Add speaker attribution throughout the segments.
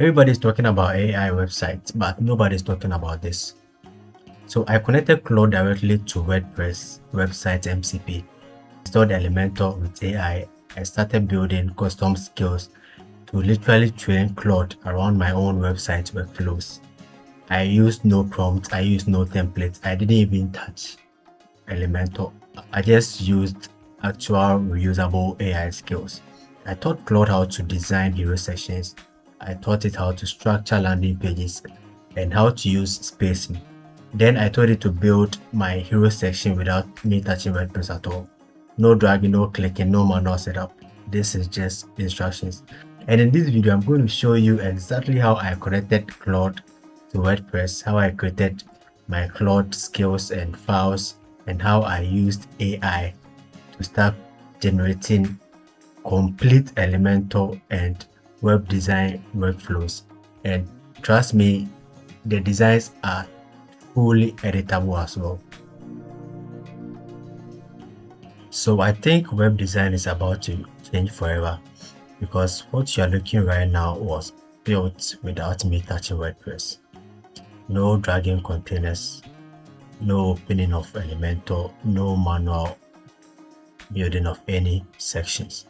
Speaker 1: Everybody's talking about AI websites, but nobody's talking about this. So I connected Claude directly to WordPress website MCP, installed Elementor with AI. I started building custom skills to literally train Claude around my own website workflows. I used no prompt, I used no templates, I didn't even touch Elementor. I just used actual reusable AI skills. I taught Claude how to design hero sections. I taught it how to structure landing pages and how to use spacing. Then I told it to build my hero section without me touching WordPress at all. No dragging, no clicking, no manual setup. This is just instructions. And in this video, I'm going to show you exactly how I connected Claude to WordPress, how I created my Claude skills and files, and how I used AI to start generating complete Elementor and web design workflows. And trust me, the designs are fully editable as well. So I think web design is about to change forever, because what you are looking right now was built without me touching WordPress. No dragging containers, no opening of Elementor, no manual building of any sections.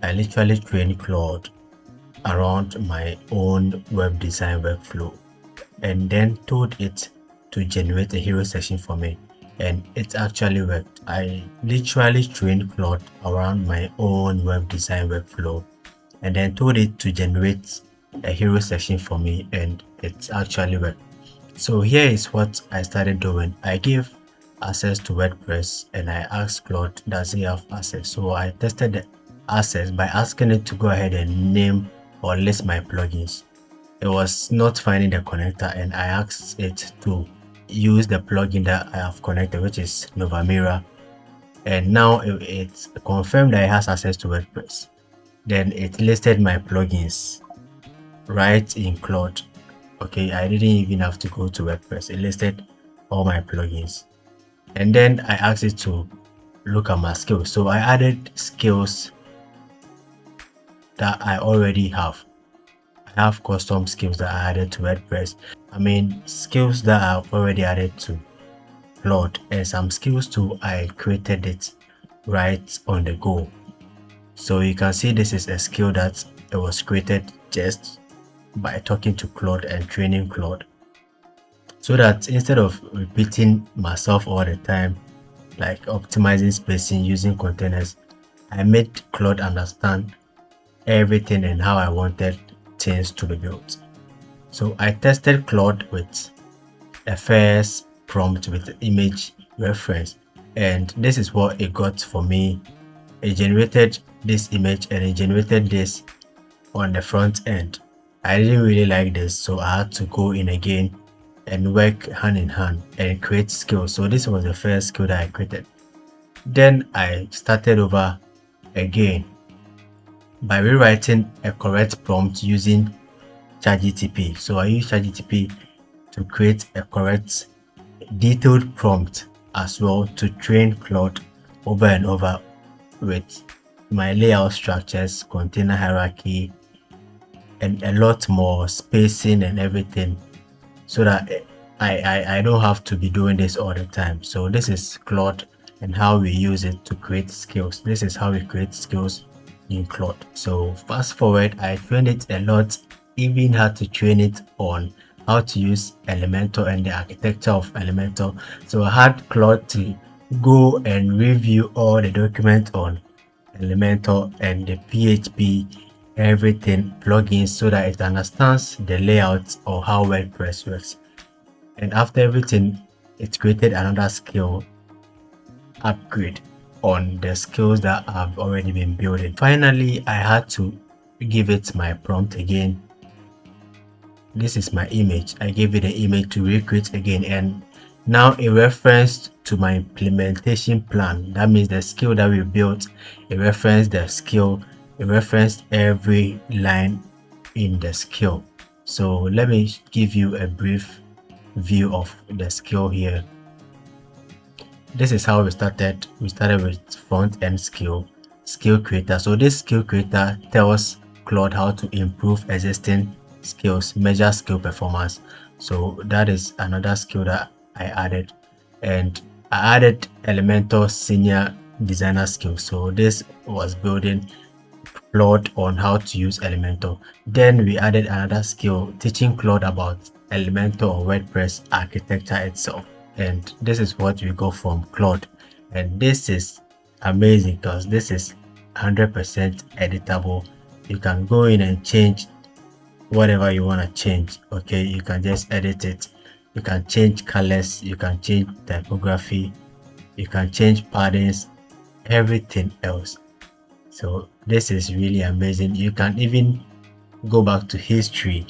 Speaker 1: I literally trained Claude around my own web design workflow and then told it to generate a hero section for me, and it actually worked. I literally trained Claude around my own web design workflow and then told it to generate a hero section for me, and it actually worked. So here is what I started doing. I gave access to WordPress and I asked Claude, does he have access? So I tested the access by asking it to go ahead and name or list my plugins. It was not finding the connector, and I asked it to use the plugin that I have connected, which is Novamira, and now it's confirmed that it has access to WordPress. Then it listed my plugins right in Claude. Okay, I didn't even have to go to WordPress. It listed all my plugins, and then I asked it to look at my skills. So I added skills that I already have. I have custom skills that I added to WordPress. I mean, skills that I've already added to Claude, and some skills too, I created it right on the go. So you can see this is a skill that it was created just by talking to Claude and training Claude, so that instead of repeating myself all the time, like optimizing spacing, using containers, I made Claude understand everything and how I wanted things to be built. So I tested Claude with a first prompt with image reference, and this is what it got for me. It generated this image and it generated this on the front end. I didn't really like this, so I had to go in again and work hand in hand and create skills. So this was the first skill that I created. Then I started over again by rewriting a correct prompt using ChatGPT. So I use ChatGPT to create a correct detailed prompt as well to train Claude over and over with my layout structures, container hierarchy, and a lot more spacing and everything, so that I don't have to be doing this all the time. So this is Claude and how we use it to create skills. This is how we create skills in Claude. So fast forward, I trained it a lot, even had to train it on how to use Elementor and the architecture of Elementor. So I had Claude to go and review all the documents on Elementor and the PHP, everything, plugins, so that it understands the layout or how WordPress works. And after everything, it created another skill upgrade on the skills that I've already been building. Finally, I had to give it my prompt again. This is my image. I gave it an image to recreate again, and now it referenced to my implementation plan. That means the skill that we built, it referenced the skill, it referenced every line in the skill. So let me give you a brief view of the skill here. This is how we started. We started with front end skill creator. So this skill creator tells Claude how to improve existing skills, measure skill performance. So that is another skill that I added. And I added Elementor senior designer skills. So this was building Claude on how to use Elementor. Then we added another skill, teaching Claude about Elementor or WordPress architecture itself. And this is what we got from Claude. And this is amazing because this is 100% editable. You can go in and change whatever you want to change. Okay, you can just edit it. You can change colors, you can change typography, you can change patterns, everything else. So this is really amazing. You can even go back to history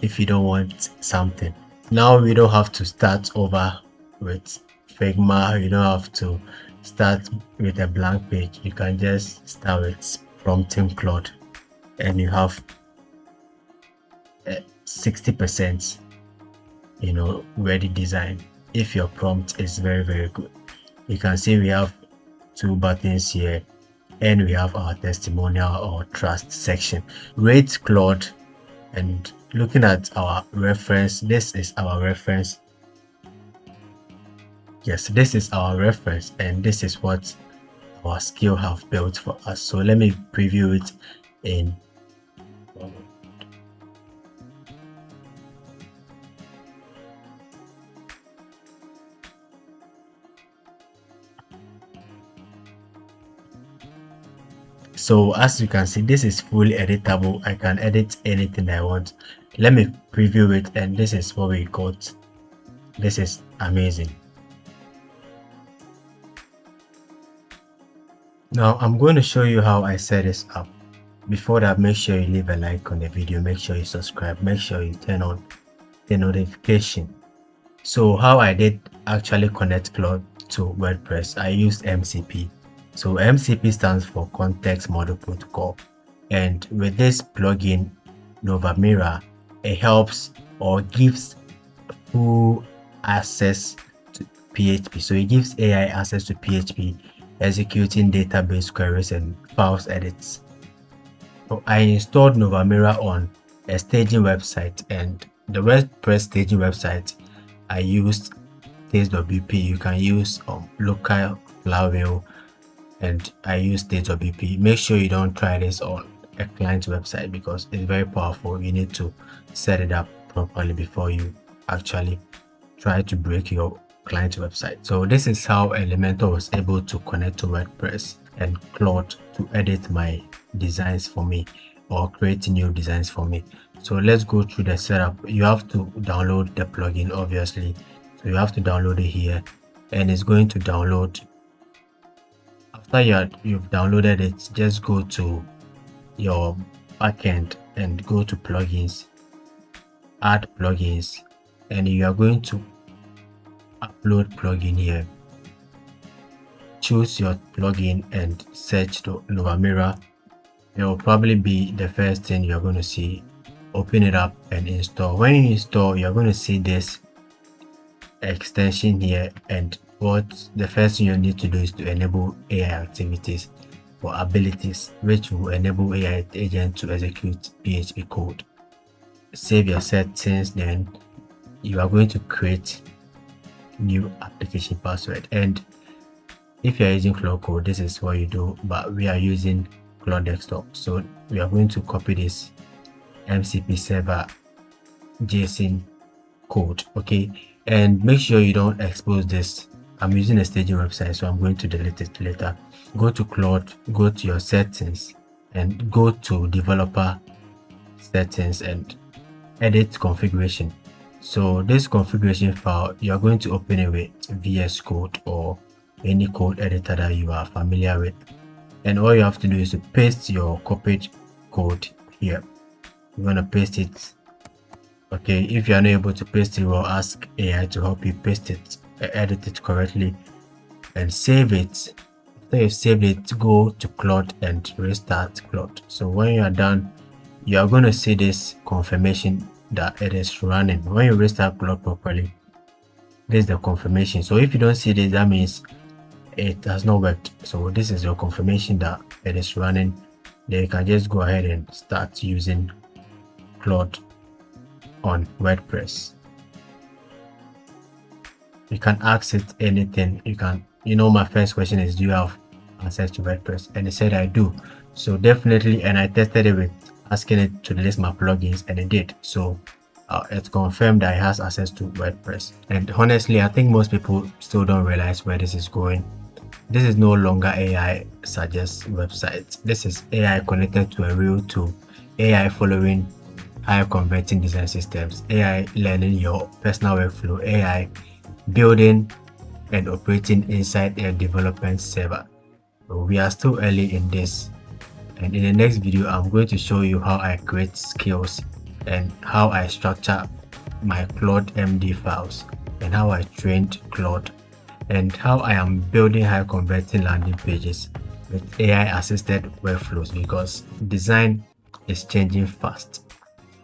Speaker 1: if you don't want something. Now we don't have to start over with Figma. You don't have to start with a blank page. You can just start with prompting Claude and you have 60% ready design if your prompt is very good. You can see we have 2 buttons here and we have our testimonial or trust section. Rate Claude, and looking at our reference, this is our reference. Yes, this is our reference and this is what our skill have built for us. So let me preview it in So as you can see, this is fully editable. I can edit anything I want. Let me preview it, and this is what we got. This is amazing. Now I'm going to show you how I set this up. Before that, make sure you leave a like on the video, make sure you subscribe, make sure you turn on the notification. So how I did actually connect Claude to WordPress, I used MCP. So MCP stands for Context Model Protocol, and with this plugin Novamira, it helps or gives full access to PHP. So it gives AI access to PHP, executing database queries and files edits. So I installed Novamira on a staging website, and the WordPress staging website I used Taste.wp. You can use local Laravel, and I use Taste.wp. Make sure you don't try this on a client website because it's very powerful. You need to set it up properly before you actually try to break your client website. So this is how Elementor was able to connect to WordPress and Claude to edit my designs for me or create new designs for me. So let's go through the setup. You have to download the plugin, obviously. So you have to download it here, and it's going to download. After you've downloaded it, just go to your backend and go to plugins, add plugins, and you are going to upload plugin here. Choose your plugin and search the Novamira. It will probably be the first thing you're going to see. Open it up and install. When you install, you're going to see this extension here, and what the first thing you need to do is to enable AI activities or abilities, which will enable AI agent to execute PHP code. Save your settings, then you are going to create new application password. And if you are using Claude Code, this is what you do, but we are using Claude Desktop, so we are going to copy this MCP server JSON code. Okay, and make sure you don't expose this. I'm using a staging website, so I'm going to delete it later. Go to Claude, go to your settings, and go to developer settings and edit configuration. So this configuration file, you are going to open it with VS Code or any code editor that you are familiar with, and all you have to do is to paste your copied code here. You're going to paste it. Okay, if you are not able to paste it, we'll ask AI to help you paste it, edit it correctly, and save it. After you save it, go to Claude and restart Claude. So when you are done, you are going to see this confirmation that it is running. When you restart Claude properly, this is the confirmation. So if you don't see this, that means it has not worked. So this is your confirmation that it is running. Then you can just go ahead and start using Claude on WordPress. You can ask it anything. My first question is, do you have access to WordPress? And it said I do. So definitely, and I tested it with asking it to list my plugins, and it did. So it confirmed that it has access to WordPress. And honestly, I think most people still don't realize where this is going. This is no longer AI suggest websites. This is AI connected to a real tool. AI following high converting design systems, AI learning your personal workflow, AI building and operating inside a development server. So we are still early in this, and in the next video I'm going to show you how I create skills and how I structure my Claude.md files and how I trained Claude and how I am building high converting landing pages with AI assisted workflows, because design is changing fast.